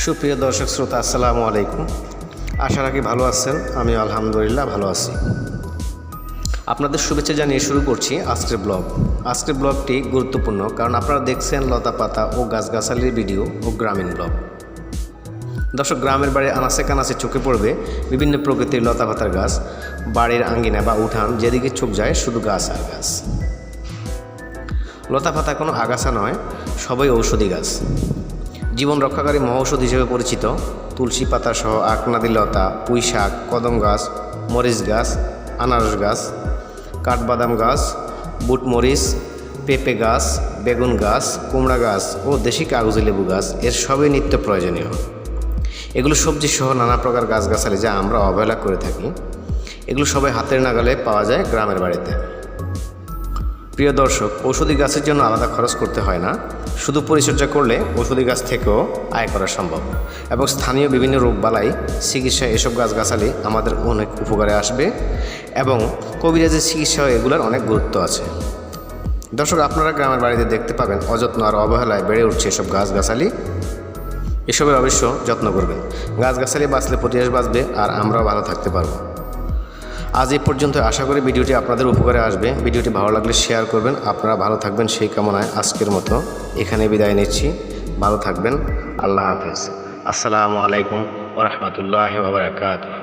সুপ্রিয় দর্শক শ্রোতা, আসসালামু আলাইকুম। আশা রাখি ভালো আছেন। আমি আলহামদুলিল্লাহ ভালো আছি। আপনাদের শুভেচ্ছা জানিয়ে শুরু করছি আজকের ব্লগ। আজকের ব্লগটি গুরুত্বপূর্ণ, কারণ আপনারা দেখছেন লতা পাতা ও গাছগাছালির ভিডিও ও গ্রামীণ ব্লগ। দর্শক, গ্রামের বাড়ির আনাচে কানাচে চোখে পড়বে বিভিন্ন প্রকৃতির লতা পাতার গাছ। বাড়ির আঙ্গিনা বা উঠান যেদিকে চোখ যায় শুধু গাছ আর গাছ। লতা পাতা কোনো আগাছা নয়, সবই ঔষধি গাছ। জীবন রক্ষাকারী মহৌষধ হিসেবে পরিচিত তুলসী পাতা সহ আকনাদি লতা, পুঁই শাক, কদম গাছ, মরিচ গাছ, আনারস গাছ, কাঠবাদাম গাছ, বুটমরিচ, পেঁপে গাছ, বেগুন গাছ, কুমড়া গাছ ও দেশি কাগজি লেবু গাছ এর সবই নিত্য প্রয়োজনীয়। এগুলো সবজি সহ নানা প্রকার গাছগাছালি যা আমরা অবহেলা করে থাকি। এগুলো সবাই হাতের নাগালে পাওয়া যায় গ্রামের বাড়িতে। প্রিয় দর্শক, ঔষধি গাছের জন্য আলাদা খরচ করতে হয় না। শুধু পরিচর্যা করলে ঔষধি গাছ থেকেও আয় করা সম্ভব, এবং স্থানীয় বিভিন্ন রোগবালাই চিকিৎসায় এসব গাছগাছালি আমাদের অনেক উপকারে আসবে, এবং কবিরাজের চিকিৎসাও এগুলোর অনেক গুরুত্ব আছে। দর্শক, আপনারা গ্রামের বাড়িতে দেখতে পাবেন অযত্ন আর অবহেলায় বেড়ে উঠছে এসব গাছগাছালি। এসবের অবশ্য যত্ন করবেন। গাছগাছালি বাঁচলে পরিবেশ বাঁচবে আর আমরাও ভালো থাকতে পারবো। আজ এই পর্যন্ত। আশা করি ভিডিওটি আপনাদের উপকারে আসবে। ভিডিওটি ভালো লাগলে শেয়ার করবেন। আপনারা ভালো থাকবেন সেই কামনায় আজকের মতো এখানে বিদায় নিচ্ছি। ভালো থাকবেন। আল্লাহ হাফেজ। আসসালামু আলাইকুম ওয়া রাহমাতুল্লাহি ওয়া বারাকাতুহু।